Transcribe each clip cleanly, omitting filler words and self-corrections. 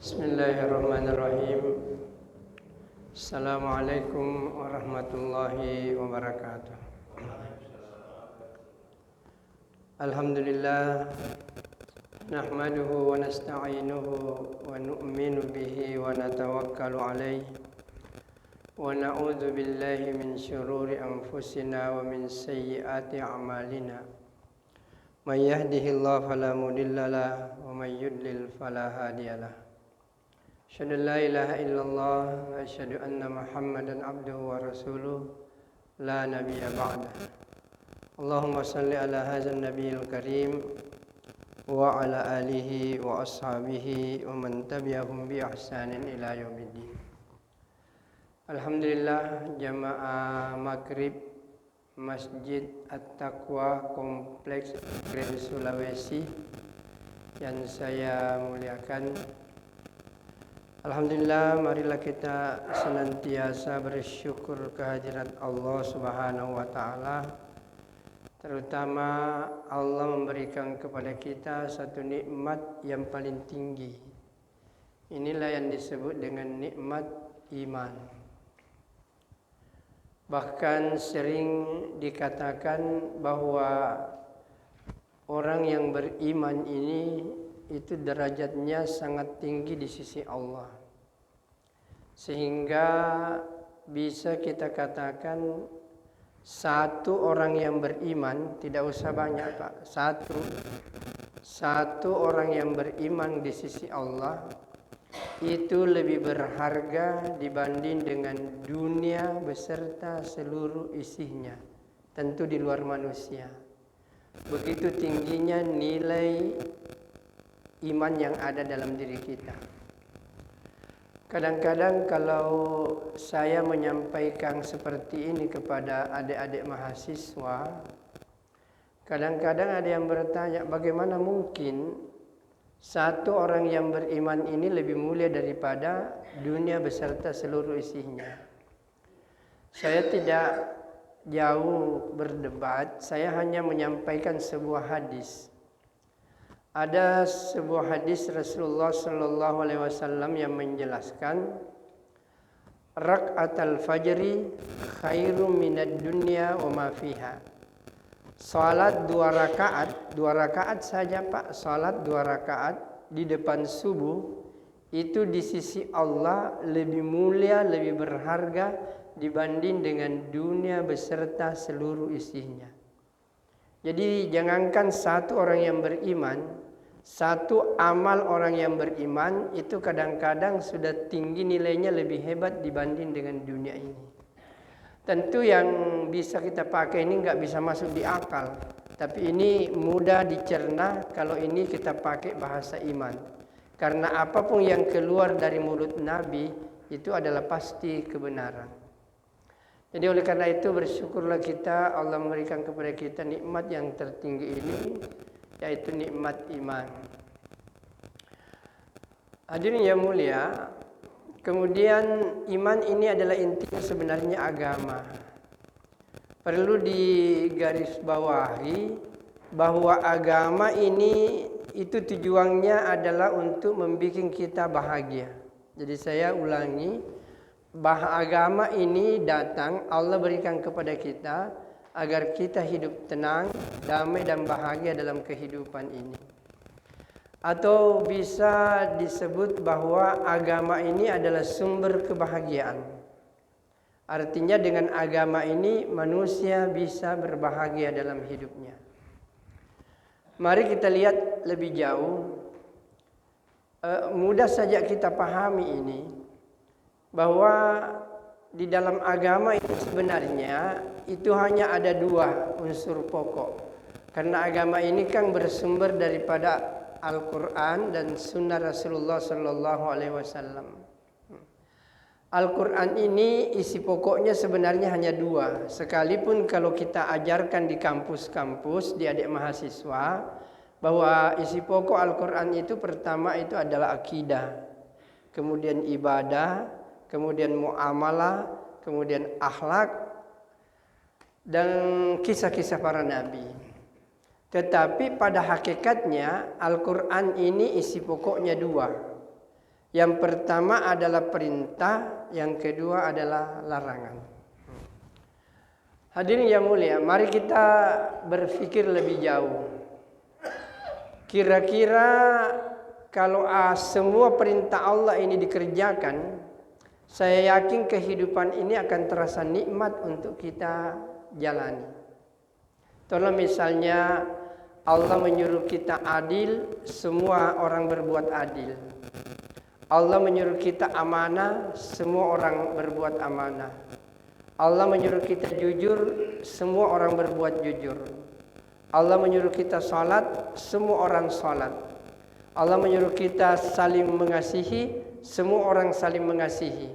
Bismillahirrahmanirrahim. Assalamualaikum warahmatullahi wabarakatuh. Alhamdulillah, nahmaduhu wa nasta'inuhu wa nu'minu bihi wa natawakkalu alaihi wa na'udzu billahi min syururi anfusina wa min sayyiati a'malina. May yahdihillahu fala mudilla lahu wa may yudlil fala hadiyalah. Asyhadu an la ilaha illallah wa asyhadu anna Muhammadan abduhu wa rasuluh la nabiyya ba'dah. Allahumma salli ala hadzal nabiyil karim wa ala alihi wa ashabihi wa man tabi'ahum bi ihsanin ila yaumiddin. Alhamdulillah, jamaah maghrib Masjid At-Taqwa Kompleks Green Sulawesi yang saya muliakan. Alhamdulillah, marilah kita senantiasa bersyukur kehadirat Allah Subhanahu wa taala. Terutama Allah memberikan kepada kita satu nikmat yang paling tinggi. Inilah yang disebut dengan nikmat iman. Bahkan sering dikatakan bahwa orang yang beriman ini itu derajatnya sangat tinggi di sisi Allah. Sehingga bisa kita katakan satu orang yang beriman, tidak usah banyak Pak, satu orang yang beriman di sisi Allah itu lebih berharga dibanding dengan dunia beserta seluruh isinya, tentu di luar manusia. Begitu tingginya nilai iman yang ada dalam diri kita. Kadang-kadang kalau saya menyampaikan seperti ini kepada adik-adik mahasiswa, kadang-kadang ada yang bertanya, bagaimana mungkin satu orang yang beriman ini lebih mulia daripada dunia beserta seluruh isinya? Saya tidak jauh berdebat, saya hanya menyampaikan sebuah hadis. Ada sebuah hadis Rasulullah sallallahu alaihi wasallam yang menjelaskan rak'atul fajri khairum minad dunya wa ma fiha. Salat 2 rakaat saja Pak, salat 2 rakaat di depan subuh itu di sisi Allah lebih mulia, lebih berharga dibanding dengan dunia beserta seluruh isinya. Jadi jangankan satu orang yang beriman, satu amal orang yang beriman itu kadang-kadang sudah tinggi nilainya, lebih hebat dibanding dengan dunia ini. Tentu yang bisa kita pakai ini nggak bisa masuk di akal, tapi ini mudah dicerna kalau ini kita pakai bahasa iman. Karena apapun yang keluar dari mulut Nabi itu adalah pasti kebenaran. Jadi oleh karena itu bersyukurlah kita, Allah memberikan kepada kita nikmat yang tertinggi ini, yaitu nikmat iman. Hadirin yang mulia, kemudian iman ini adalah intinya sebenarnya agama. Perlu digarisbawahi bahwa agama ini itu tujuannya adalah untuk membuat kita bahagia. Jadi saya ulangi, bahwa agama ini datang, Allah berikan kepada kita agar kita hidup tenang, damai dan bahagia dalam kehidupan ini. Atau bisa disebut bahwa agama ini adalah sumber kebahagiaan. Artinya dengan agama ini manusia bisa berbahagia dalam hidupnya. Mari kita lihat lebih jauh. Mudah saja kita pahami ini, bahwa di dalam agama itu sebenarnya itu hanya ada 2 unsur pokok. Karena agama ini kan bersumber daripada Al-Quran dan Sunnah Rasulullah Sallallahu Alaihi Wasallam. Al-Quran ini isi pokoknya sebenarnya hanya 2. Sekalipun kalau kita ajarkan di kampus-kampus, di adik mahasiswa, bahwa isi pokok Al-Quran itu pertama itu adalah akidah, kemudian ibadah, kemudian muamalah, kemudian akhlak, dan kisah-kisah para nabi. Tetapi pada hakikatnya Al-Quran ini isi pokoknya 2. Yang pertama adalah perintah, yang kedua adalah larangan. Hadirin yang mulia, mari kita berpikir lebih jauh. Kira-kira kalau semua perintah Allah ini dikerjakan, saya yakin kehidupan ini akan terasa nikmat untuk kita jalani. Contoh misalnya Allah menyuruh kita adil, semua orang berbuat adil. Allah menyuruh kita amanah, semua orang berbuat amanah. Allah menyuruh kita jujur, semua orang berbuat jujur. Allah menyuruh kita salat, semua orang salat. Allah menyuruh kita saling mengasihi, semua orang saling mengasihi.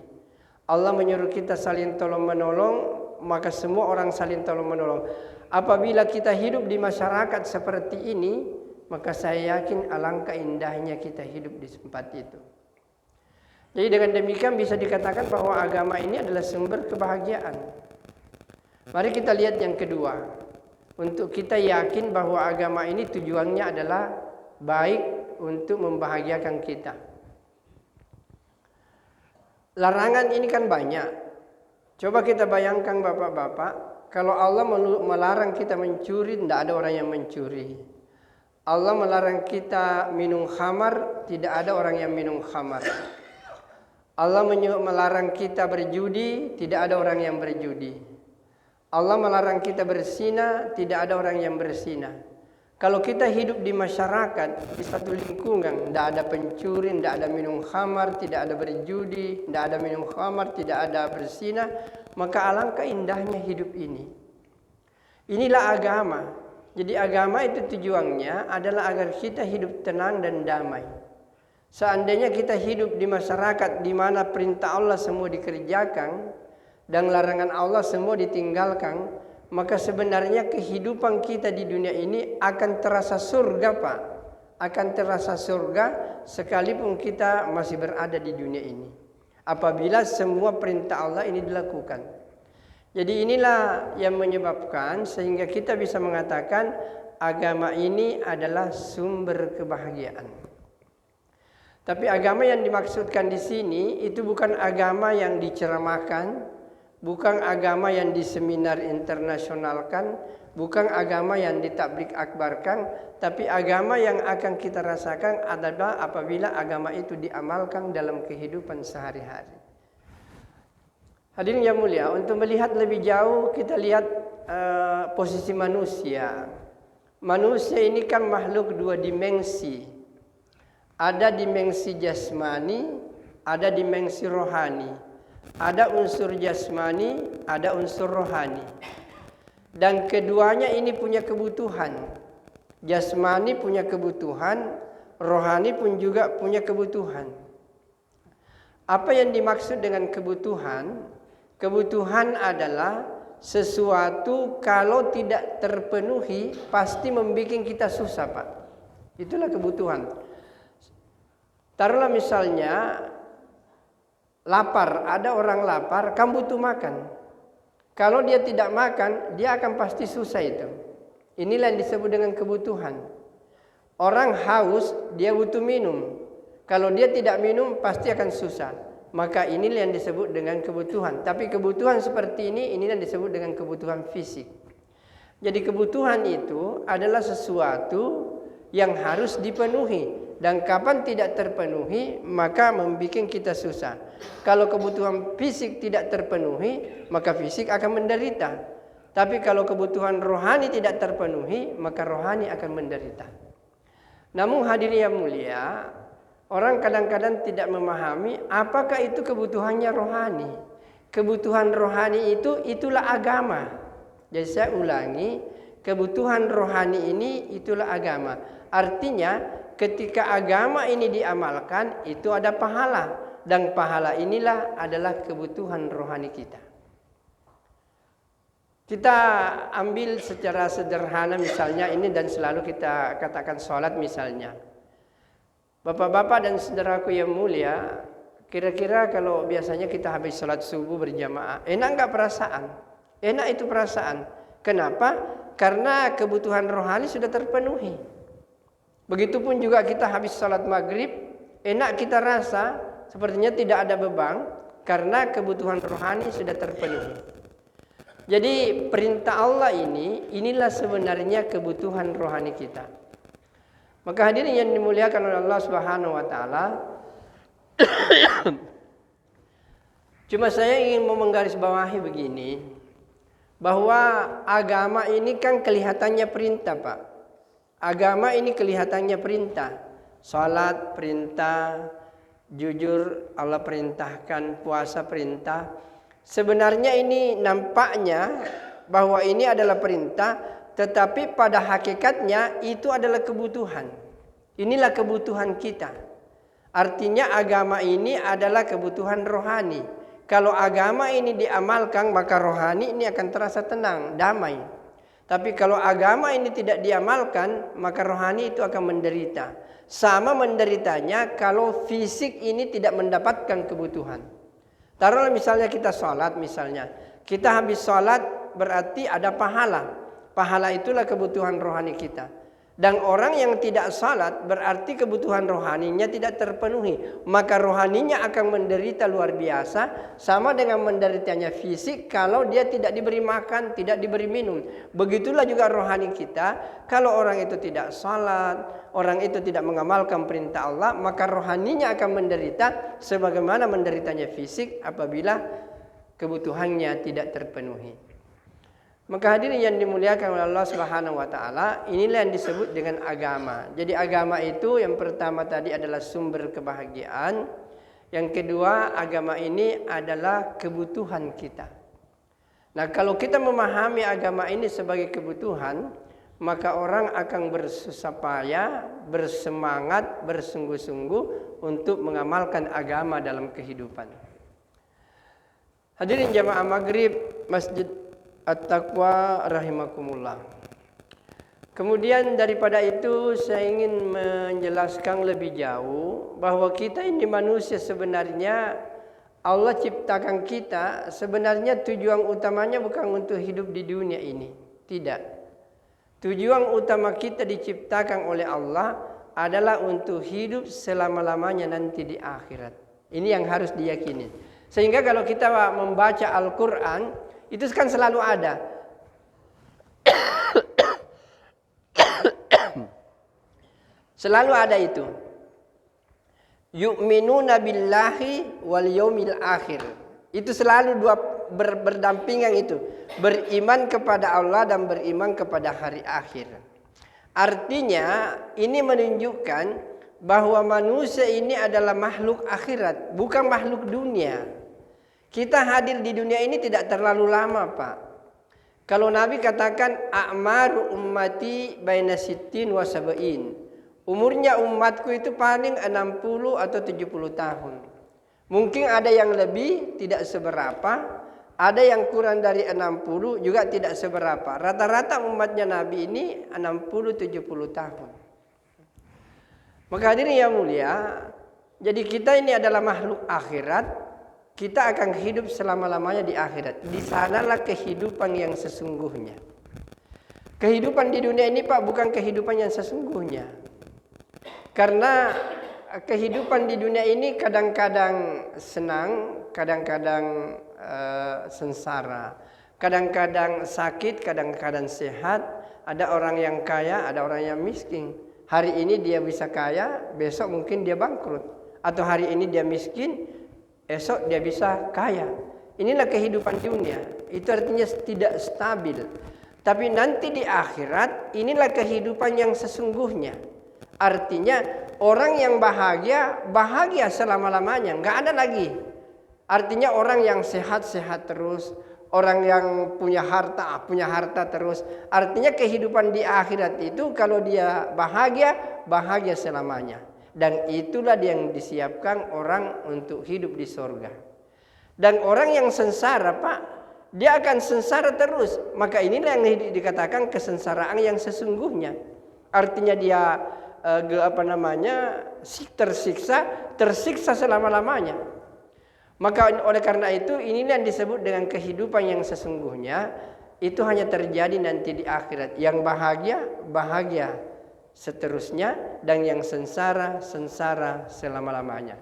Allah menyuruh kita saling tolong menolong, maka semua orang saling tolong menolong. Apabila kita hidup di masyarakat seperti ini, maka saya yakin alangkah indahnya kita hidup di tempat itu. Jadi dengan demikian bisa dikatakan bahwa agama ini adalah sumber kebahagiaan. Mari kita lihat yang kedua. Untuk kita yakin bahwa agama ini tujuannya adalah baik untuk membahagiakan kita. Larangan ini kan banyak. Coba kita bayangkan bapak-bapak, kalau Allah melarang kita mencuri, tidak ada orang yang mencuri. Allah melarang kita minum khamar, tidak ada orang yang minum khamar. Allah melarang kita berjudi, tidak ada orang yang berjudi. Allah melarang kita berzina, tidak ada orang yang berzina. Kalau kita hidup di masyarakat, di satu lingkungan, tidak ada pencuri, tidak ada minum khamar, tidak ada berjudi, tidak ada minum khamar, tidak ada berzina, maka alangkah indahnya hidup ini. Inilah agama. Jadi agama itu tujuannya adalah agar kita hidup tenang dan damai. Seandainya kita hidup di masyarakat di mana perintah Allah semua dikerjakan dan larangan Allah semua ditinggalkan, maka sebenarnya kehidupan kita di dunia ini akan terasa surga, Pak. Akan terasa surga sekalipun kita masih berada di dunia ini. Apabila semua perintah Allah ini dilakukan. Jadi inilah yang menyebabkan sehingga kita bisa mengatakan agama ini adalah sumber kebahagiaan. Tapi agama yang dimaksudkan di sini itu bukan agama yang diceramahkan, bukan agama yang diseminar internasionalkan, bukan agama yang ditablik akbarkan, tapi agama yang akan kita rasakan adalah apabila agama itu diamalkan dalam kehidupan sehari-hari. Hadirin yang mulia, untuk melihat lebih jauh kita lihat posisi manusia. Manusia ini kan makhluk dua dimensi. Ada dimensi jasmani, ada dimensi rohani. Ada unsur jasmani, ada unsur rohani. Dan keduanya ini punya kebutuhan. Jasmani punya kebutuhan, rohani pun juga punya kebutuhan. Apa yang dimaksud dengan kebutuhan? Kebutuhan adalah sesuatu kalau tidak terpenuhi pasti membuat kita susah, Pak. Itulah kebutuhan. Taruhlah misalnya lapar, ada orang lapar, kamu butuh makan. Kalau dia tidak makan, dia akan pasti susah itu. Inilah yang disebut dengan kebutuhan. Orang haus, dia butuh minum. Kalau dia tidak minum, pasti akan susah. Maka inilah yang disebut dengan kebutuhan. Tapi kebutuhan seperti ini, inilah yang disebut dengan kebutuhan fisik. Jadi kebutuhan itu adalah sesuatu yang harus dipenuhi. Dan kapan tidak terpenuhi, maka membuat kita susah. Kalau kebutuhan fisik tidak terpenuhi, maka fisik akan menderita. Tapi kalau kebutuhan rohani tidak terpenuhi, maka rohani akan menderita. Namun hadirin yang mulia, orang kadang-kadang tidak memahami apakah itu kebutuhannya rohani. Kebutuhan rohani itulah agama. Jadi saya ulangi, kebutuhan rohani ini itulah agama. Artinya ketika agama ini diamalkan, itu ada pahala. Dan pahala inilah adalah kebutuhan rohani kita. Kita ambil secara sederhana misalnya ini dan selalu kita katakan sholat misalnya. Bapak-bapak dan saudaraku yang mulia, kira-kira kalau biasanya kita habis sholat subuh berjamaah, enak nggak perasaan? Enak itu perasaan. Kenapa? Karena kebutuhan rohani sudah terpenuhi. Begitupun juga kita habis salat maghrib, enak kita rasa sepertinya tidak ada beban karena kebutuhan rohani sudah terpenuhi. Jadi perintah Allah inilah sebenarnya kebutuhan rohani kita. Maka hadirin yang dimuliakan oleh Allah Subhanahu wa taala, cuma saya ingin menggarisbawahi begini, bahwa agama ini kan kelihatannya perintah, Pak. Agama ini kelihatannya perintah. Salat perintah, jujur Allah perintahkan, puasa perintah. Sebenarnya ini nampaknya bahwa ini adalah perintah, tetapi pada hakikatnya itu adalah kebutuhan. Inilah kebutuhan kita. Artinya agama ini adalah kebutuhan rohani. Kalau agama ini diamalkan, maka rohani ini akan terasa tenang, damai. Tapi kalau agama ini tidak diamalkan, maka rohani itu akan menderita. Sama menderitanya kalau fisik ini tidak mendapatkan kebutuhan. Taruhlah misalnya kita sholat misalnya. Kita habis sholat berarti ada pahala. Pahala itulah kebutuhan rohani kita. Dan orang yang tidak salat berarti kebutuhan rohaninya tidak terpenuhi. Maka rohaninya akan menderita luar biasa. Sama dengan menderitanya fisik kalau dia tidak diberi makan, tidak diberi minum. Begitulah juga rohani kita. Kalau orang itu tidak salat, orang itu tidak mengamalkan perintah Allah, maka rohaninya akan menderita sebagaimana menderitanya fisik apabila kebutuhannya tidak terpenuhi. Maka hadirin yang dimuliakan oleh Allah Subhanahu wa taala, inilah yang disebut dengan agama. Jadi agama itu yang pertama tadi adalah sumber kebahagiaan. Yang kedua, agama ini adalah kebutuhan kita. Nah, kalau kita memahami agama ini sebagai kebutuhan, maka orang akan bersusah payah, bersemangat, bersungguh-sungguh untuk mengamalkan agama dalam kehidupan. Hadirin jamaah maghrib Masjid At-Taqwa rahimakumullah. Kemudian daripada itu saya ingin menjelaskan lebih jauh bahwa kita ini manusia sebenarnya Allah ciptakan kita, sebenarnya tujuan utamanya bukan untuk hidup di dunia ini. Tidak. Tujuan utama kita diciptakan oleh Allah adalah untuk hidup selama-lamanya nanti di akhirat. Ini yang harus diyakini. Sehingga kalau kita membaca Al-Quran, itu kan selalu ada. Selalu ada itu. Yu'minuna billahi wal yaumil akhir. Itu selalu dua berdampingan itu. Beriman kepada Allah dan beriman kepada hari akhir. Artinya ini menunjukkan bahwa manusia ini adalah makhluk akhirat, bukan makhluk dunia. Kita hadir di dunia ini tidak terlalu lama, Pak. Kalau Nabi katakan a'maru ummati baina sittin wa sab'in. Umurnya umatku itu paling 60 atau 70 tahun. Mungkin ada yang lebih, tidak seberapa. Ada yang kurang dari 60, juga tidak seberapa. Rata-rata umatnya Nabi ini 60-70 tahun. Maka hadirin yang mulia, jadi kita ini adalah makhluk akhirat. Kita akan hidup selama-lamanya di akhirat. Di sanalah kehidupan yang sesungguhnya. Kehidupan di dunia ini, Pak, bukan kehidupan yang sesungguhnya. Karena kehidupan di dunia ini kadang-kadang senang, kadang-kadang sengsara. Kadang-kadang sakit, kadang-kadang sehat. Ada orang yang kaya, ada orang yang miskin. Hari ini dia bisa kaya, besok mungkin dia bangkrut. Atau hari ini dia miskin, esok dia bisa kaya. Inilah kehidupan dunia. Itu artinya tidak stabil. Tapi nanti di akhirat, inilah kehidupan yang sesungguhnya. Artinya orang yang bahagia, bahagia selama-lamanya. Nggak ada lagi. Artinya orang yang sehat-sehat terus. Orang yang punya harta terus. Artinya kehidupan di akhirat itu kalau dia bahagia, bahagia selamanya. Dan itulah yang disiapkan orang untuk hidup di surga. Dan orang yang sengsara, Pak, dia akan sengsara terus. Maka inilah yang dikatakan kesengsaraan yang sesungguhnya. Artinya dia tersiksa selama-lamanya. Maka oleh karena itu inilah yang disebut dengan kehidupan yang sesungguhnya. Itu hanya terjadi nanti di akhirat. Yang bahagia, bahagia seterusnya, dan yang sengsara selama-lamanya.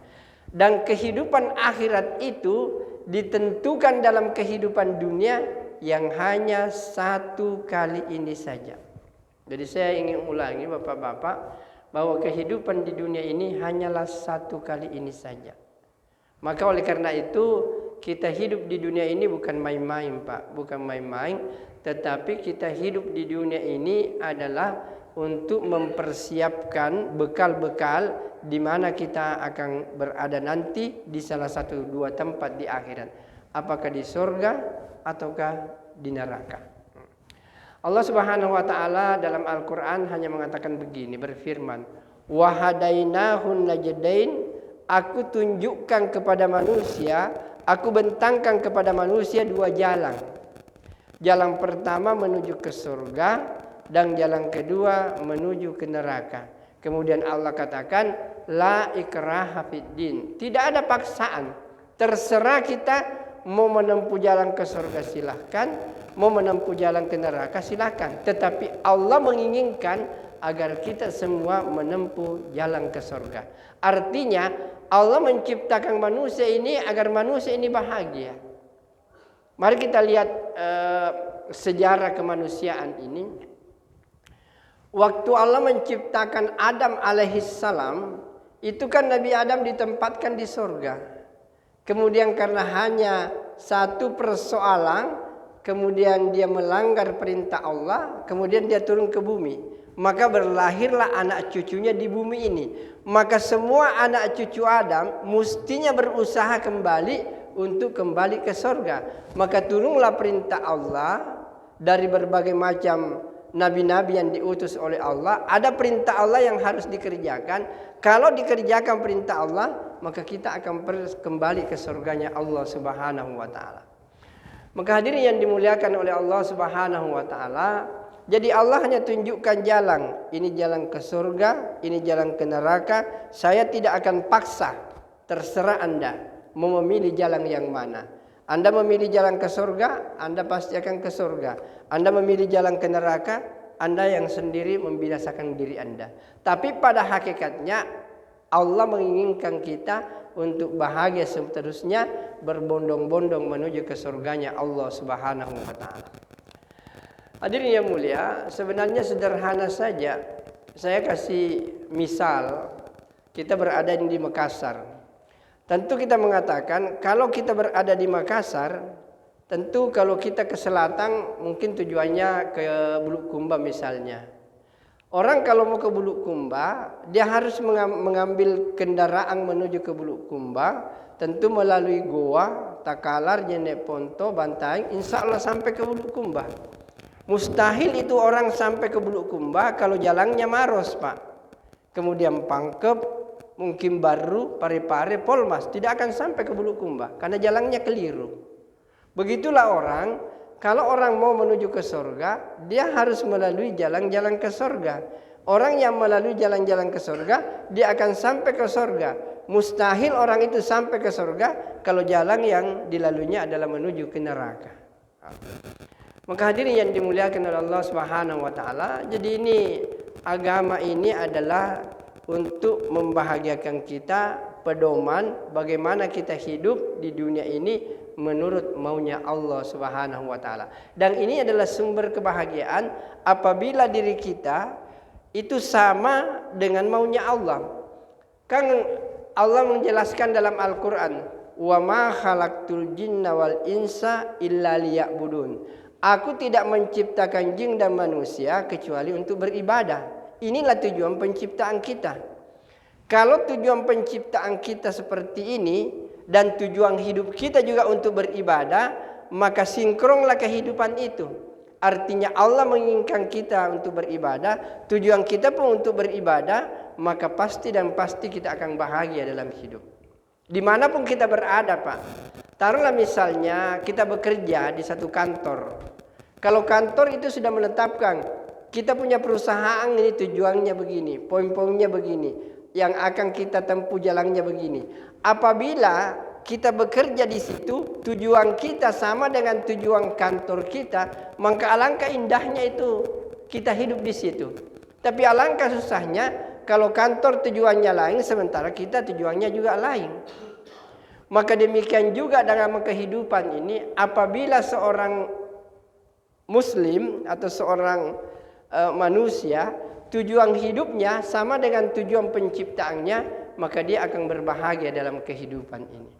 Dan kehidupan akhirat itu ditentukan dalam kehidupan dunia yang hanya satu kali ini saja. Jadi saya ingin ulangi Bapak-bapak, bahwa kehidupan di dunia ini hanyalah satu kali ini saja. Maka oleh karena itu kita hidup di dunia ini bukan main-main Pak, bukan main-main, tetapi kita hidup di dunia ini adalah untuk mempersiapkan bekal-bekal di mana kita akan berada nanti di salah satu dua tempat di akhirat. Apakah di surga ataukah di neraka. Allah Subhanahu wa taala dalam Al-Qur'an hanya mengatakan begini, berfirman, "Wa hadainahun najdain," aku tunjukkan kepada manusia, aku bentangkan kepada manusia dua jalan. Jalan pertama menuju ke surga dan jalan kedua menuju ke neraka. Kemudian Allah katakan, "La ikraha fiddin." Tidak ada paksaan. Terserah kita mau menempuh jalan ke surga silahkan, mau menempuh jalan ke neraka silakan. Tetapi Allah menginginkan agar kita semua menempuh jalan ke surga. Artinya Allah menciptakan manusia ini agar manusia ini bahagia. Mari kita lihat sejarah kemanusiaan ini. Waktu Allah menciptakan Adam alaihissalam, itu kan Nabi Adam ditempatkan di surga. Kemudian karena hanya satu persoalan, kemudian dia melanggar perintah Allah, kemudian dia turun ke bumi. Maka berlahirlah anak cucunya di bumi ini. Maka semua anak cucu Adam mestinya berusaha kembali untuk kembali ke surga. Maka turunlah perintah Allah dari berbagai macam nabi-nabi yang diutus oleh Allah. Ada perintah Allah yang harus dikerjakan. Kalau dikerjakan perintah Allah, maka kita akan kembali ke surganya Allah Subhanahu wa taala. Maka hadirin yang dimuliakan oleh Allah Subhanahu wa taala, jadi Allah hanya tunjukkan jalan. Ini jalan ke surga, ini jalan ke neraka. Saya tidak akan paksa. Terserah Anda mau memilih jalan yang mana. Anda memilih jalan ke surga, Anda pasti akan ke surga. Anda memilih jalan ke neraka, Anda yang sendiri membinasakan diri Anda. Tapi pada hakikatnya Allah menginginkan kita untuk bahagia seterusnya, berbondong-bondong menuju ke surganya Allah Subhanahu wa taala. Hadirin yang mulia, sebenarnya sederhana saja. Saya kasih misal, kita berada di Makassar. Tentu kita mengatakan kalau kita berada di Makassar, tentu kalau kita ke selatan mungkin tujuannya ke Bulukumba misalnya. Orang kalau mau ke Bulukumba, dia harus mengambil kendaraan menuju ke Bulukumba, tentu melalui Goa, Takalar, Jeneponto, Bantaeng, insya Allah sampai ke Bulukumba. Mustahil itu orang sampai ke Bulukumba kalau jalannya Maros, Pak. Kemudian Pangkep, mungkin Baru, Parepare, Polmas, tidak akan sampai ke Bulukumba karena jalannya keliru. Begitulah orang. Kalau orang mau menuju ke surga, dia harus melalui jalan-jalan ke surga. Orang yang melalui jalan-jalan ke surga, dia akan sampai ke surga. Mustahil orang itu sampai ke surga kalau jalan yang dilaluinya adalah menuju ke neraka. Maka hadirin yang dimuliakan oleh Allah Subhanahu wa taala, jadi ini agama ini adalah untuk membahagiakan kita, pedoman bagaimana kita hidup di dunia ini menurut maunya Allah Subhanahu wa taala. Dan ini adalah sumber kebahagiaan apabila diri kita itu sama dengan maunya Allah. Kan Allah menjelaskan dalam Al-Qur'an, "Wa ma khalaqtul jinna wal insa illa liya'budun." Aku tidak menciptakan jin dan manusia kecuali untuk beribadah. Inilah tujuan penciptaan kita. Kalau tujuan penciptaan kita seperti ini dan tujuan hidup kita juga untuk beribadah, maka sinkronlah kehidupan itu. Artinya Allah menginginkan kita untuk beribadah, tujuan kita pun untuk beribadah, maka pasti dan pasti kita akan bahagia dalam hidup. Dimanapun kita berada, Pak. Taruhlah misalnya kita bekerja di satu kantor. Kalau kantor itu sudah menetapkan, kita punya perusahaan ini tujuannya begini, poin-poinnya begini, yang akan kita tempuh jalannya begini. Apabila kita bekerja di situ, tujuan kita sama dengan tujuan kantor kita, maka alangkah indahnya itu kita hidup di situ. Tapi alangkah susahnya kalau kantor tujuannya lain, sementara kita tujuannya juga lain. Maka demikian juga dalam kehidupan ini, apabila seorang Muslim atau seorang manusia tujuan hidupnya sama dengan tujuan penciptaannya, maka dia akan berbahagia dalam kehidupan ini.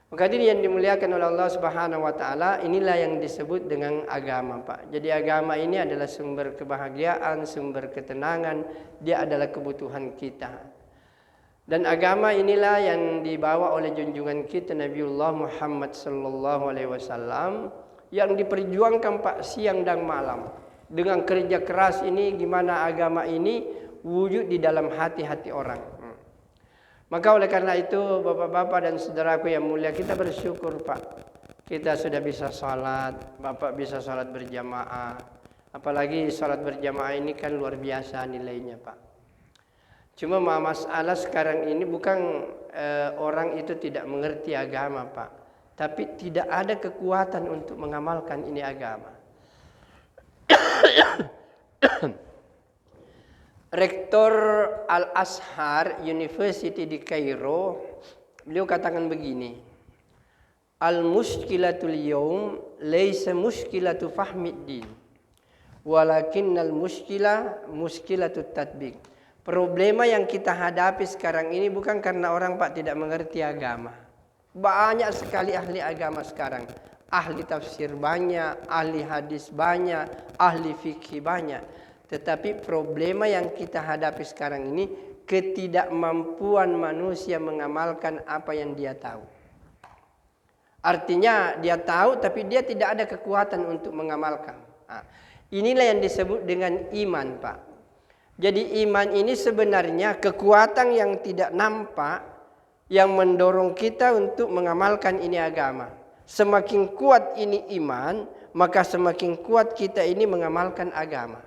Maka ini yang dimuliakan oleh Allah Subhanahu wa taala, inilah yang disebut dengan agama, Pak. Jadi agama ini adalah sumber kebahagiaan, sumber ketenangan, dia adalah kebutuhan kita. Dan agama inilah yang dibawa oleh junjungan kita Nabiullah Muhammad sallallahu alaihi wasallam yang diperjuangkan Pak siang dan malam. Dengan kerja keras ini gimana agama ini wujud di dalam hati-hati orang. Maka oleh karena itu Bapak-bapak dan saudaraku yang mulia, kita bersyukur Pak. Kita sudah bisa sholat, Bapak bisa sholat berjamaah. Apalagi sholat berjamaah ini kan luar biasa nilainya Pak. Cuma masalah sekarang ini bukan orang itu tidak mengerti agama Pak. Tapi tidak ada kekuatan untuk mengamalkan ini agama. Rektor Al-Azhar University di Kairo, beliau katakan begini, Al-mushkilatul yawm laysa mushkilatu fahmid din, walakinnal mushkilatut tatbiq. Problema yang kita hadapi sekarang ini bukan karena orang Pak tidak mengerti agama. Banyak sekali ahli agama sekarang. Ahli tafsir banyak, ahli hadis banyak, ahli fikih banyak. Tetapi problema yang kita hadapi sekarang ini, ketidakmampuan manusia mengamalkan apa yang dia tahu. Artinya dia tahu tapi dia tidak ada kekuatan untuk mengamalkan. Nah, inilah yang disebut dengan iman Pak. Jadi iman ini sebenarnya kekuatan yang tidak nampak yang mendorong kita untuk mengamalkan ini agama. Semakin kuat ini iman, maka semakin kuat kita ini mengamalkan agama.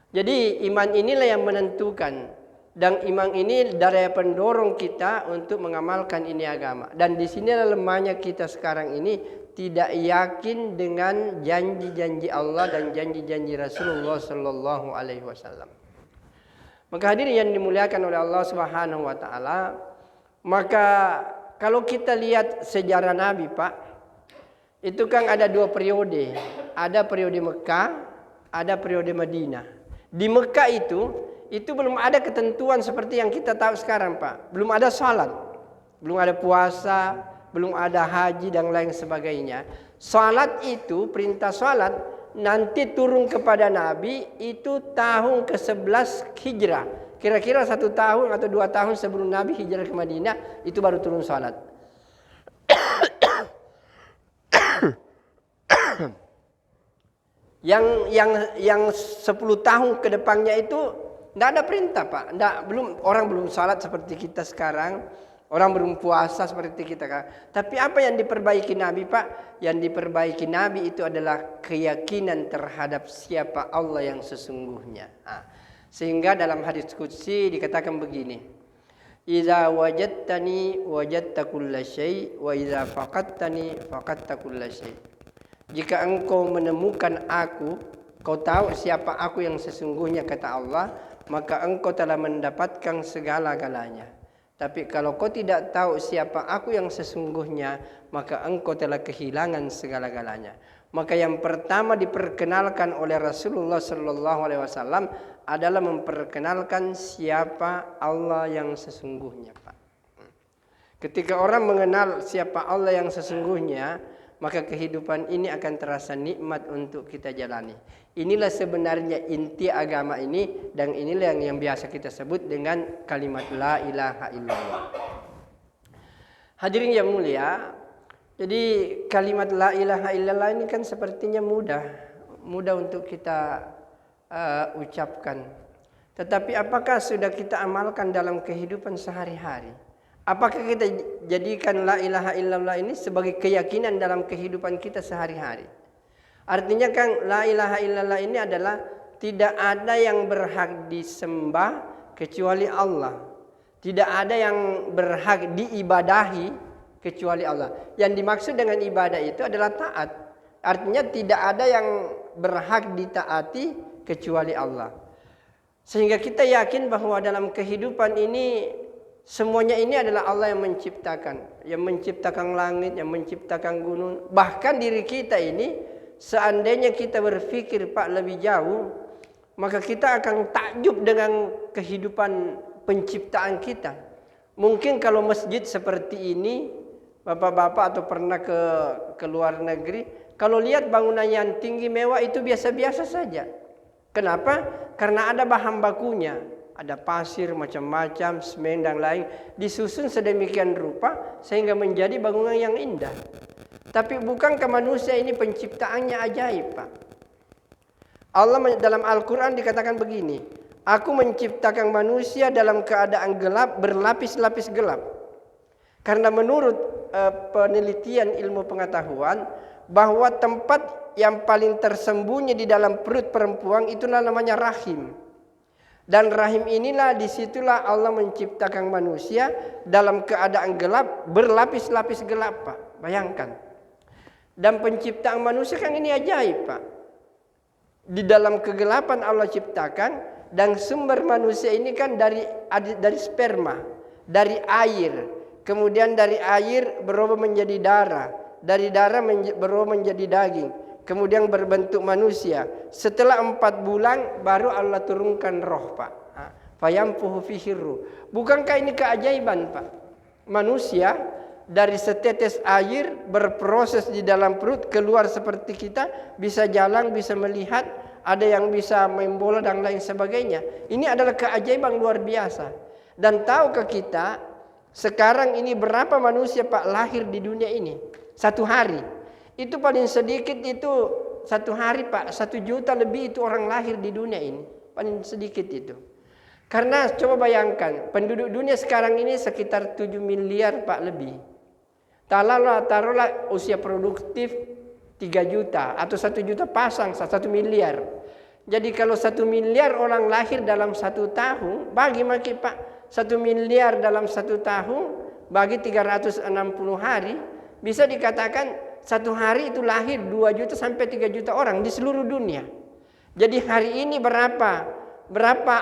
Jadi iman inilah yang menentukan, dan iman ini daya pendorong kita untuk mengamalkan ini agama. Dan di sinilah lemahnya kita sekarang ini, tidak yakin dengan janji-janji Allah dan janji-janji Rasulullah sallallahu alaihi wasallam. Maka hadirin yang dimuliakan oleh Allah Subhanahu wa taala, maka kalau kita lihat sejarah Nabi Pak, itu kan ada dua periode. Ada periode Mekah, ada periode Madinah. Di Mekah itu belum ada ketentuan seperti yang kita tahu sekarang Pak. Belum ada salat, belum ada puasa, belum ada haji dan lain sebagainya. Salat itu, perintah salat nanti turun kepada Nabi itu tahun ke-11 Hijrah. Kira-kira 1 tahun atau 2 tahun sebelum Nabi hijrah ke Madinah, itu baru turun salat. Yang 10 tahun ke depannya itu tidak ada perintah Pak. Orang belum salat seperti kita sekarang, orang belum puasa seperti kita kan. Tapi apa yang diperbaiki Nabi Pak? Yang diperbaiki Nabi itu adalah keyakinan terhadap siapa Allah yang sesungguhnya. Sehingga dalam hadis qudsi dikatakan begini, Iza wajadtani wajadta kulla syai' wa iza faqadtani faqadta kulla syai'. Jika engkau menemukan aku, kau tahu siapa aku yang sesungguhnya kata Allah, maka engkau telah mendapatkan segala-galanya. Tapi kalau kau tidak tahu siapa aku yang sesungguhnya, maka engkau telah kehilangan segala-galanya. Maka yang pertama diperkenalkan oleh Rasulullah sallallahu alaihi wasallam adalah memperkenalkan siapa Allah yang sesungguhnya, Pak. Ketika orang mengenal siapa Allah yang sesungguhnya, maka kehidupan ini akan terasa nikmat untuk kita jalani. Inilah sebenarnya inti agama ini, dan inilah yang biasa kita sebut dengan kalimat la ilaha illallah. Hadirin yang mulia, jadi kalimat la ilaha illallah ini kan sepertinya mudah untuk kita ucapkan. Tetapi apakah sudah kita amalkan dalam kehidupan sehari-hari? Apakah kita jadikan la ilaha illallah ini sebagai keyakinan dalam kehidupan kita sehari-hari? Artinya kan la ilaha illallah ini adalah tidak ada yang berhak disembah kecuali Allah. Tidak ada yang berhak diibadahi kecuali Allah. Yang dimaksud dengan ibadah itu adalah taat. Artinya tidak ada yang berhak ditaati kecuali Allah. Sehingga kita yakin bahwa dalam kehidupan ini semuanya ini adalah Allah yang menciptakan. Yang menciptakan langit, yang menciptakan gunung. Bahkan diri kita ini, seandainya kita berpikir Pak lebih jauh, maka kita akan takjub dengan kehidupan penciptaan kita. Mungkin kalau masjid seperti ini, bapak-bapak atau pernah ke luar negeri, kalau lihat bangunan yang tinggi mewah itu biasa-biasa saja. Kenapa? Karena ada bahan bakunya, ada pasir macam-macam, semen dan lain, disusun sedemikian rupa sehingga menjadi bangunan yang indah. Tapi bukankah manusia ini penciptaannya ajaib, Pak? Allah dalam Al-Quran dikatakan begini, aku menciptakan manusia dalam keadaan gelap, berlapis-lapis gelap. Karena menurut penelitian ilmu pengetahuan, bahwa tempat yang paling tersembunyi di dalam perut perempuan itulah namanya rahim. Dan rahim inilah, disitulah Allah menciptakan manusia dalam keadaan gelap, berlapis-lapis gelap, Pak. Bayangkan. Dan penciptaan manusia kan ini ajaib, Pak. Di dalam kegelapan Allah ciptakan, dan sumber manusia ini kan dari sperma, dari air. Kemudian dari air berubah menjadi darah, dari darah berubah menjadi daging. Kemudian berbentuk manusia. Setelah 4 bulan baru Allah turunkan roh, Pak. Fayamfuhu fihi ruh. Bukankah ini keajaiban, Pak? Manusia dari setetes air berproses di dalam perut, keluar seperti kita, bisa jalan, bisa melihat, ada yang bisa main bola dan lain sebagainya. Ini adalah keajaiban luar biasa. Dan tahukah kita sekarang ini berapa manusia, Pak, lahir di dunia ini? 1 hari. Itu paling sedikit itu 1 hari, Pak, 1 juta lebih itu orang lahir di dunia ini. Paling sedikit itu. Karena coba bayangkan, penduduk dunia sekarang ini sekitar 7 miliar, Pak, lebih. Taruhlah usia produktif 3 juta atau 1 juta pasang 1 miliar. Jadi kalau 1 miliar orang lahir dalam 1 tahun, bagi Pak, 1 miliar dalam 1 tahun, bagi 360 hari, bisa dikatakan 1 hari itu lahir 2 juta sampai 3 juta orang di seluruh dunia. Jadi hari ini berapa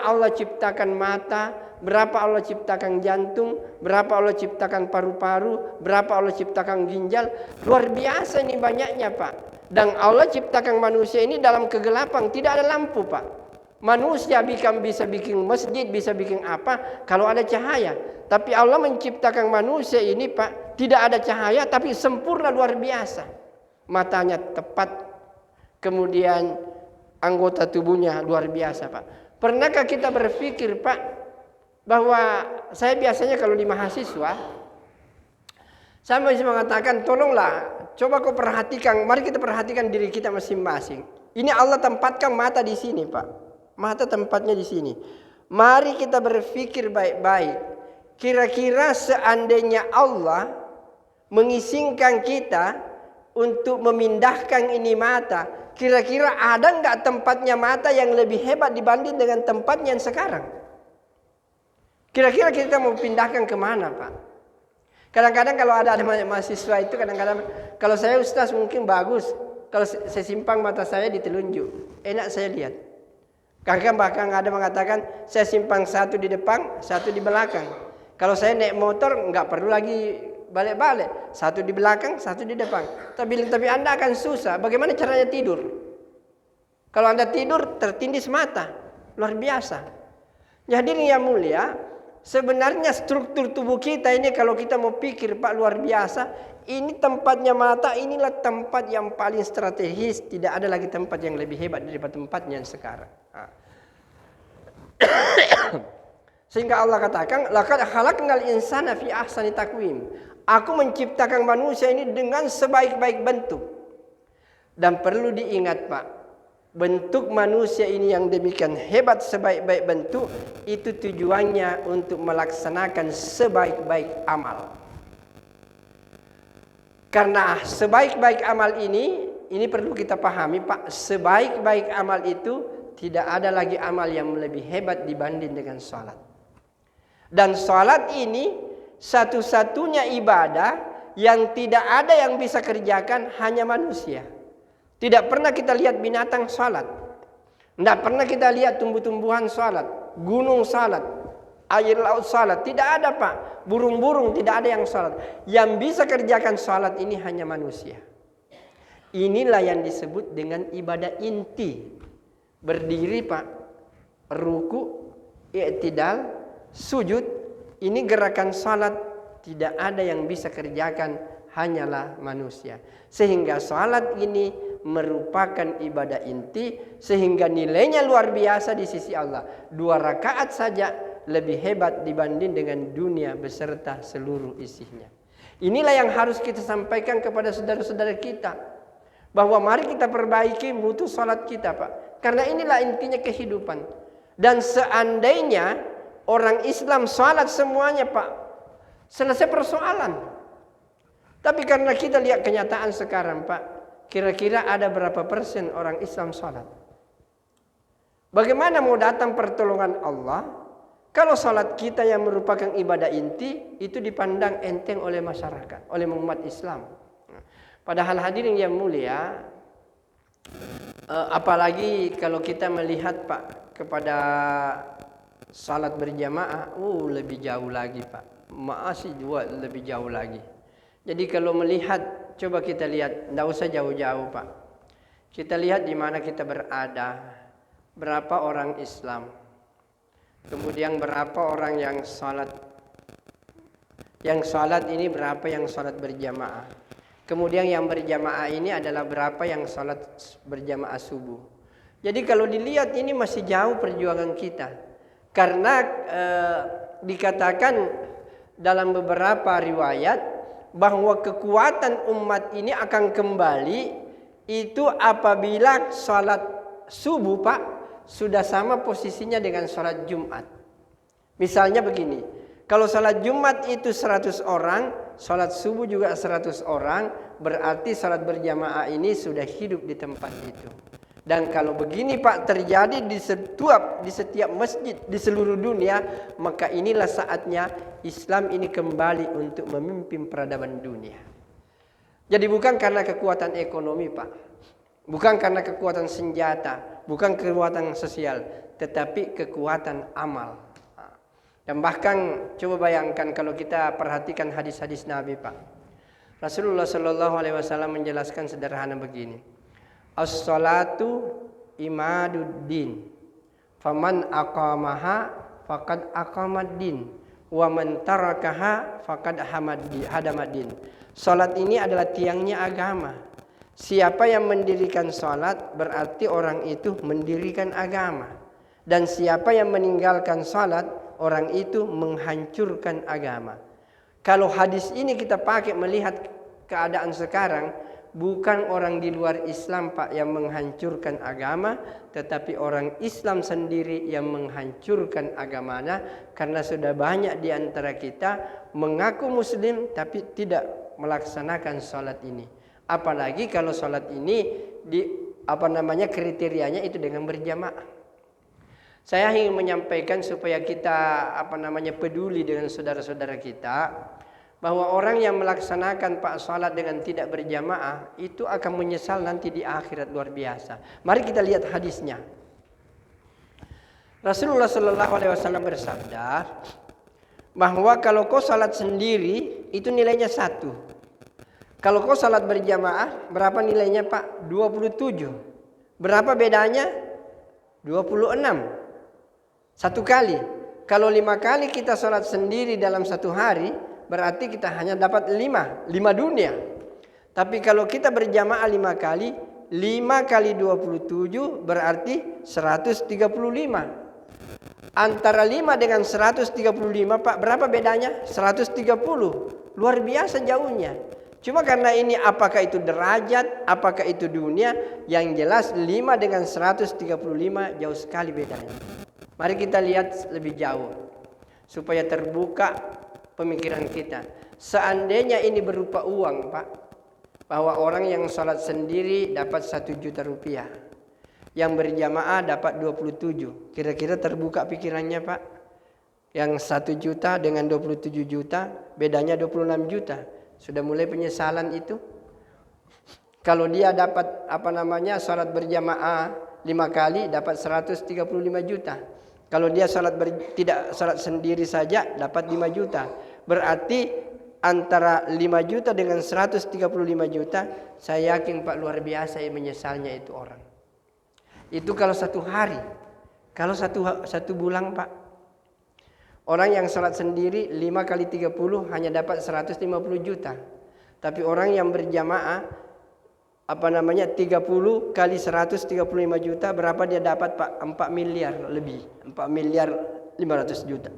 Allah ciptakan mata, berapa Allah ciptakan jantung, berapa Allah ciptakan paru-paru, berapa Allah ciptakan ginjal. Luar biasa ini banyaknya, Pak. Dan Allah ciptakan manusia ini dalam kegelapan, tidak ada lampu, Pak. Manusia bisa bikin masjid, bisa bikin apa kalau ada cahaya. Tapi Allah menciptakan manusia ini, Pak, tidak ada cahaya tapi sempurna luar biasa. Matanya tepat, kemudian anggota tubuhnya luar biasa, Pak. Pernahkah kita berpikir, Pak, bahwa saya biasanya kalau di mahasiswa, saya masih mengatakan, tolonglah, coba kau perhatikan, mari kita perhatikan diri kita masing-masing. Ini Allah tempatkan mata di sini, Pak. Mata tempatnya di sini. Mari kita berpikir baik-baik. Kira-kira seandainya Allah mengizinkan kita untuk memindahkan ini mata, kira-kira ada nggak tempatnya mata yang lebih hebat dibanding dengan tempatnya yang sekarang? Kira-kira kita mau pindahkan kemana, Pak? Kadang-kadang kalau ada mahasiswa itu, kadang-kadang kalau saya ustaz mungkin bagus, kalau saya simpang mata saya di telunjuk, enak saya lihat. Kadang bahkan ada mengatakan saya simpang 1 di depan, 1 di belakang. Kalau saya naik motor nggak perlu lagi balik-balik, 1 di belakang, 1 di depan. Tapi Anda akan susah. Bagaimana caranya tidur? Kalau Anda tidur tertindih mata, luar biasa. Jadi yang mulia, sebenarnya struktur tubuh kita ini kalau kita mau pikir, Pak, luar biasa. Ini tempatnya mata, inilah tempat yang paling strategis. Tidak ada lagi tempat yang lebih hebat daripada tempatnya yang sekarang. Sehingga Allah katakan, laqad khalaqnal insana fi ahsani taqwim. Aku menciptakan manusia ini dengan sebaik-baik bentuk. Dan perlu diingat, Pak, bentuk manusia ini yang demikian hebat sebaik-baik bentuk, itu tujuannya untuk melaksanakan sebaik-baik amal. Karena sebaik-baik amal ini perlu kita pahami, Pak, sebaik-baik amal itu tidak ada lagi amal yang lebih hebat dibanding dengan sholat. Dan sholat ini satu-satunya ibadah yang tidak ada yang bisa kerjakan, hanya manusia. Tidak pernah kita lihat binatang sholat. Tidak pernah kita lihat tumbuh-tumbuhan sholat. gunung salat, air laut salat. Tidak ada Pak, burung-burung tidak ada yang salat. Yang bisa kerjakan salat ini hanya manusia. Inilah yang disebut dengan ibadah inti. Berdiri Pak, ruku, i'tidal, sujud. Ini gerakan salat, tidak ada yang bisa kerjakan, hanyalah manusia. Sehingga salat ini merupakan ibadah inti, sehingga nilainya luar biasa di sisi Allah. 2 rakaat saja lebih hebat dibanding dengan dunia beserta seluruh isinya. Inilah yang harus kita sampaikan kepada saudara-saudara kita, bahwa mari kita perbaiki mutu salat kita Pak. Karena inilah intinya kehidupan. Dan seandainya orang Islam salat semuanya Pak, selesai persoalan. Tapi karena kita lihat kenyataan sekarang Pak, kira-kira ada berapa persen orang Islam salat? Bagaimana mau datang pertolongan Allah kalau salat kita yang merupakan ibadah inti itu dipandang enteng oleh masyarakat, oleh umat Islam? Padahal hadirin yang mulia, apalagi kalau kita melihat Pak kepada salat berjamaah, lebih jauh lagi Pak. Masih juga lebih jauh lagi. Jadi kalau melihat, coba kita lihat, tidak usah jauh-jauh Pak. Kita lihat di mana kita berada, berapa orang Islam, kemudian berapa orang yang salat. Yang salat ini berapa yang salat berjamaah. Kemudian yang berjamaah ini adalah berapa yang salat berjamaah subuh. Jadi kalau dilihat ini masih jauh perjuangan kita. Karena dikatakan dalam beberapa riwayat bahwa kekuatan umat ini akan kembali itu apabila salat subuh Pak sudah sama posisinya dengan salat Jumat. Misalnya begini, kalau salat Jumat itu 100 orang, salat subuh juga 100 orang, berarti salat berjamaah ini sudah hidup di tempat itu. Dan kalau begini Pak terjadi di setiap masjid di seluruh dunia, maka inilah saatnya Islam ini kembali untuk memimpin peradaban dunia. Jadi bukan karena kekuatan ekonomi Pak, bukan karena kekuatan senjata, bukan kekuatan sosial, tetapi kekuatan amal. Dan bahkan coba bayangkan kalau kita perhatikan hadis-hadis Nabi Pak. Rasulullah Shallallahu Alaihi Wasallam menjelaskan sederhana begini: as-salatu imaduddin, faman aqamaha faqad aqamaddin, wa man tarakaha faqad hadamaddin. Salat ini adalah tiangnya agama. Siapa yang mendirikan salat berarti orang itu mendirikan agama. Dan siapa yang meninggalkan salat, orang itu menghancurkan agama. Kalau hadis ini kita pakai melihat keadaan sekarang, bukan orang di luar Islam Pak yang menghancurkan agama, tetapi orang Islam sendiri yang menghancurkan agamanya, karena sudah banyak di antara kita mengaku muslim tapi tidak melaksanakan salat ini. Apalagi kalau salat ini kriterianya itu dengan berjamaah. Saya ingin menyampaikan supaya kita peduli dengan saudara-saudara kita, bahwa orang yang melaksanakan salat dengan tidak berjamaah itu akan menyesal nanti di akhirat luar biasa. Mari kita lihat hadisnya. Rasulullah Shallallahu Alaihi Wasallam bersabda bahwa kalau kau salat sendiri itu nilainya 1. Kalau kau salat berjamaah berapa nilainya Pak? 27. Berapa bedanya? 26. 1 kali. Kalau 5 kali kita sholat sendiri dalam 1 hari, berarti kita hanya dapat 5 dunia. Tapi kalau kita berjamaah 5 kali, 5 kali 27 berarti 135. Antara 5 dengan 135 Pak, berapa bedanya? 130. Luar biasa jauhnya. Cuma karena ini apakah itu derajat, apakah itu dunia, yang jelas 5 dengan 135 jauh sekali bedanya. Mari kita lihat lebih jauh supaya terbuka pemikiran kita. Seandainya ini berupa uang Pak, bahwa orang yang sholat sendiri dapat 1 juta rupiah, yang berjamaah dapat 27. Kira-kira terbuka pikirannya Pak? Yang 1 juta dengan 27 juta bedanya 26 juta. Sudah mulai penyesalan itu. Kalau dia dapat sholat berjamaah 5 kali dapat 135 juta. Kalau dia tidak salat sendiri saja dapat 5 juta. Berarti antara 5 juta dengan 135 juta, saya yakin Pak luar biasa yang menyesalnya itu orang. Itu kalau satu hari. Kalau satu bulan Pak. Orang yang salat sendiri 5 kali 30 hanya dapat 150 juta. Tapi orang yang berjamaah 30 kali 135 juta, berapa dia dapat Pak? 4 miliar lebih. 4 miliar 500 juta.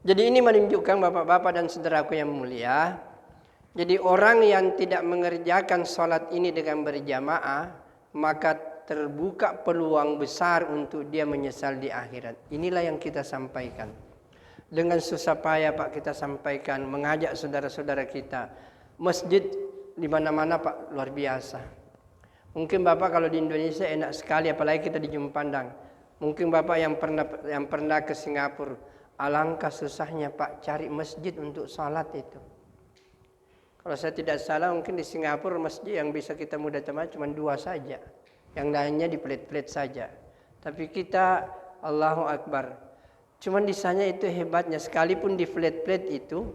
Jadi ini menunjukkan bapak-bapak dan saudaraku yang mulia. Jadi orang yang tidak mengerjakan sholat ini dengan berjamaah, maka terbuka peluang besar untuk dia menyesal di akhirat. Inilah yang kita sampaikan. Dengan susah payah Pak kita sampaikan, mengajak saudara-saudara kita. Masjid di mana-mana Pak luar biasa. Mungkin Bapak kalau di Indonesia enak sekali, apalagi kita di Jumpandang. Mungkin Bapak yang pernah ke Singapura, alangkah susahnya Pak cari masjid untuk sholat itu. Kalau saya tidak salah mungkin di Singapura masjid yang bisa kita mudah temui cuma 2 saja. Yang lainnya di plate-plate saja. Tapi kita Allahu Akbar. Cuman di sana itu hebatnya, sekalipun di plate-plate itu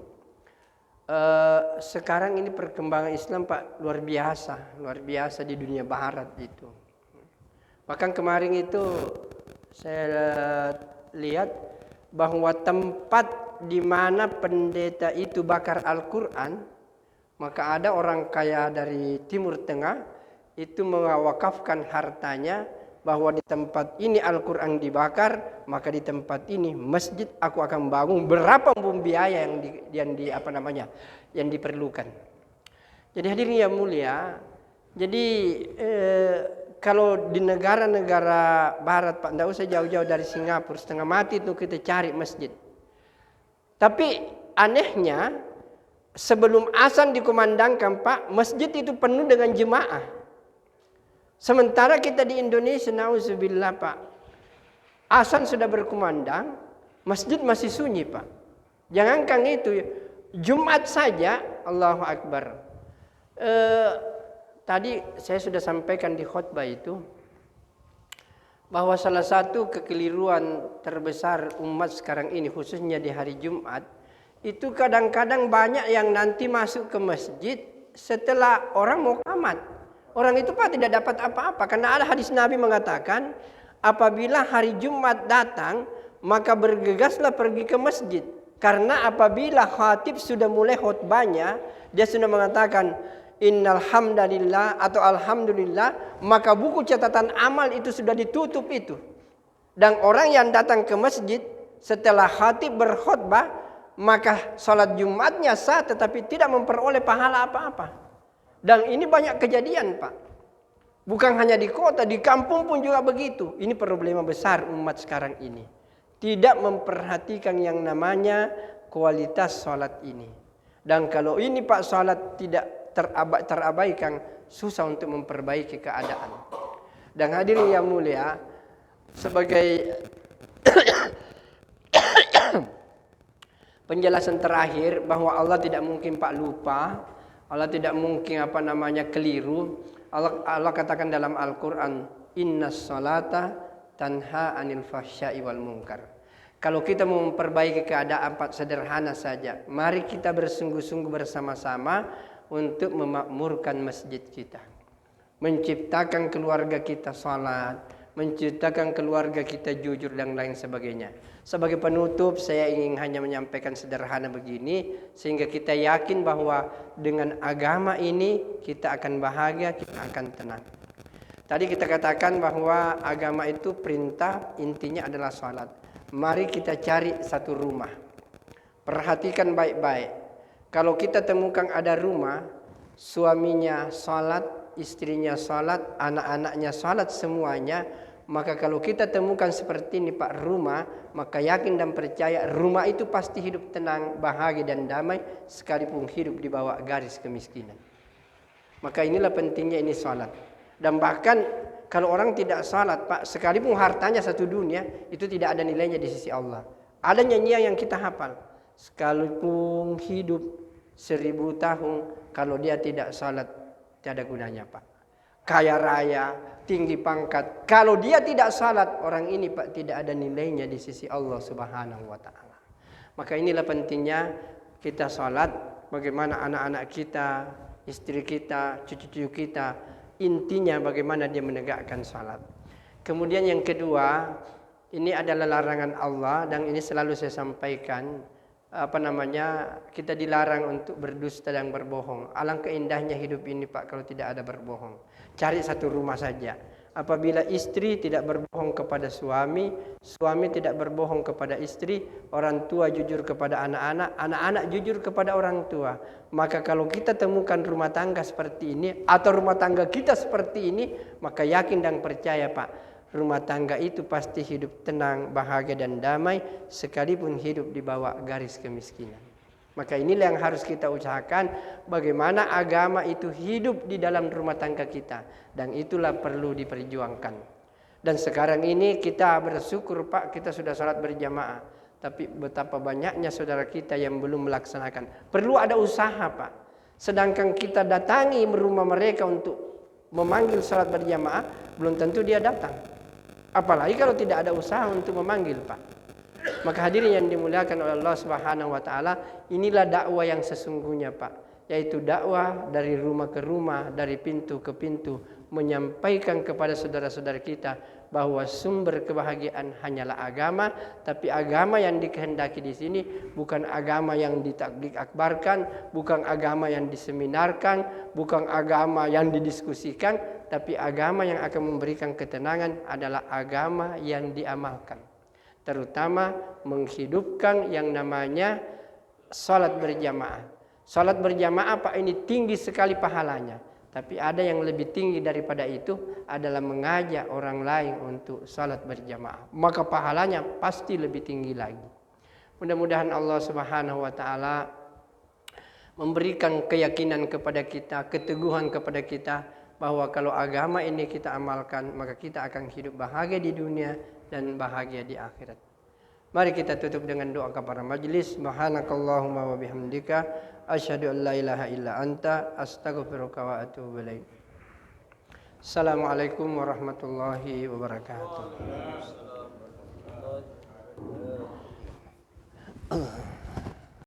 sekarang ini perkembangan Islam Pak luar biasa di dunia barat itu. Bahkan kemarin itu saya lihat bahwa tempat di mana pendeta itu bakar Al-Quran, maka ada orang kaya dari Timur Tengah itu mewakafkan hartanya bahwa di tempat ini Al-Quran dibakar, maka di tempat ini masjid aku akan bangun berapapun biaya yang diperlukan. Jadi hadirin yang mulia, jadi kalau di negara-negara barat Pak, tidak usah jauh-jauh dari Singapura, setengah mati itu kita cari masjid. Tapi anehnya sebelum azan dikumandangkan Pak, masjid itu penuh dengan jemaah. Sementara kita di Indonesia, nauzubillah Pak, azan sudah berkumandang, masjid masih sunyi Pak. Jangankan itu, Jumat saja, Allahu Akbar. Tadi saya sudah sampaikan di khutbah itu, bahwa salah satu kekeliruan terbesar umat sekarang ini, khususnya di hari Jumat, itu kadang-kadang banyak yang nanti masuk ke masjid setelah orang mau qamat. Orang itu Pak tidak dapat apa-apa, karena ada hadis Nabi mengatakan, apabila hari Jumat datang, maka bergegaslah pergi ke masjid. Karena apabila khatib sudah mulai khutbahnya, dia sudah mengatakan, innal hamdalillah atau alhamdulillah, maka buku catatan amal itu sudah ditutup itu. Dan orang yang datang ke masjid setelah khatib berkhutbah, maka sholat Jumatnya sah tetapi tidak memperoleh pahala apa-apa. Dan ini banyak kejadian Pak. Bukan hanya di kota, di kampung pun juga begitu. Ini problema besar umat sekarang ini. Tidak memperhatikan yang namanya kualitas sholat ini. Dan kalau ini Pak sholat tidak terabaikan, susah untuk memperbaiki keadaan. Dan hadirin yang mulia, sebagai penjelasan terakhir bahwa Allah tidak mungkin Pak lupa, Allah tidak mungkin keliru. Allah katakan dalam Al-Quran, innas salata tanha anil fahsya'i wal munkar. Kalau kita mau memperbaiki keadaan Pak sederhana saja, mari kita bersungguh-sungguh bersama-sama untuk memakmurkan masjid kita, menciptakan keluarga kita salat, menciptakan keluarga kita jujur dan lain sebagainya. Sebagai penutup saya ingin hanya menyampaikan sederhana begini, sehingga kita yakin bahwa dengan agama ini kita akan bahagia, kita akan tenang. Tadi kita katakan bahwa agama itu perintah, intinya adalah salat. Mari kita cari satu rumah, perhatikan baik-baik. Kalau kita temukan ada rumah, suaminya salat, istrinya salat, anak-anaknya salat semuanya, maka kalau kita temukan seperti ini Pak rumah, maka yakin dan percaya rumah itu pasti hidup tenang, bahagia dan damai, sekalipun hidup di bawah garis kemiskinan. Maka inilah pentingnya ini salat. Dan bahkan kalau orang tidak salat Pak, sekalipun hartanya satu dunia, itu tidak ada nilainya di sisi Allah. Ada nyanyian yang kita hafal, sekalipun hidup 1000 tahun, kalau dia tidak salat tiada gunanya Pak. Kaya raya, tinggi pangkat, kalau dia tidak salat, orang ini Pak tidak ada nilainya di sisi Allah Subhanahu wa taala. Maka inilah pentingnya kita salat, bagaimana anak-anak kita, istri kita, cucu-cucu kita, intinya bagaimana dia menegakkan salat. Kemudian yang kedua, ini adalah larangan Allah dan ini selalu saya sampaikan, kita dilarang untuk berdusta dan berbohong. Alangkah indahnya hidup ini Pak kalau tidak ada berbohong. Cari satu rumah saja. Apabila istri tidak berbohong kepada suami, suami tidak berbohong kepada istri, orang tua jujur kepada anak-anak, anak-anak jujur kepada orang tua. Maka kalau kita temukan rumah tangga seperti ini atau rumah tangga kita seperti ini, maka yakin dan percaya Pak, rumah tangga itu pasti hidup tenang, bahagia dan damai sekalipun hidup di bawah garis kemiskinan. Maka inilah yang harus kita usahakan, bagaimana agama itu hidup di dalam rumah tangga kita, dan itulah perlu diperjuangkan. Dan sekarang ini kita bersyukur Pak, kita sudah salat berjamaah, tapi betapa banyaknya saudara kita yang belum melaksanakan. Perlu ada usaha Pak. Sedangkan kita datangi rumah mereka untuk memanggil salat berjamaah, belum tentu dia datang. Apalagi kalau tidak ada usaha untuk memanggil Pak. Maka hadirin yang dimuliakan oleh Allah Subhanahu wa taala, inilah dakwah yang sesungguhnya Pak, yaitu dakwah dari rumah ke rumah, dari pintu ke pintu, menyampaikan kepada saudara-saudara kita bahwa sumber kebahagiaan hanyalah agama, tapi agama yang dikehendaki di sini bukan agama yang ditakbir akbarkan, bukan agama yang diseminarkan, bukan agama yang didiskusikan, tapi agama yang akan memberikan ketenangan adalah agama yang diamalkan. Terutama menghidupkan yang namanya salat berjamaah. Salat berjamaah Pak ini tinggi sekali pahalanya. Tapi ada yang lebih tinggi daripada itu adalah mengajak orang lain untuk salat berjamaah. Maka pahalanya pasti lebih tinggi lagi. Mudah-mudahan Allah Subhanahu wa taala memberikan keyakinan kepada kita, keteguhan kepada kita bahwa kalau agama ini kita amalkan, maka kita akan hidup bahagia di dunia dan bahagia di akhirat. Mari kita tutup dengan doa kepada majelis. Subhanakallahumma wa bihamdika asyhadu an la ilaha illa anta astaghfiruka wa atubu ilaik. Assalamualaikum warahmatullahi wabarakatuh.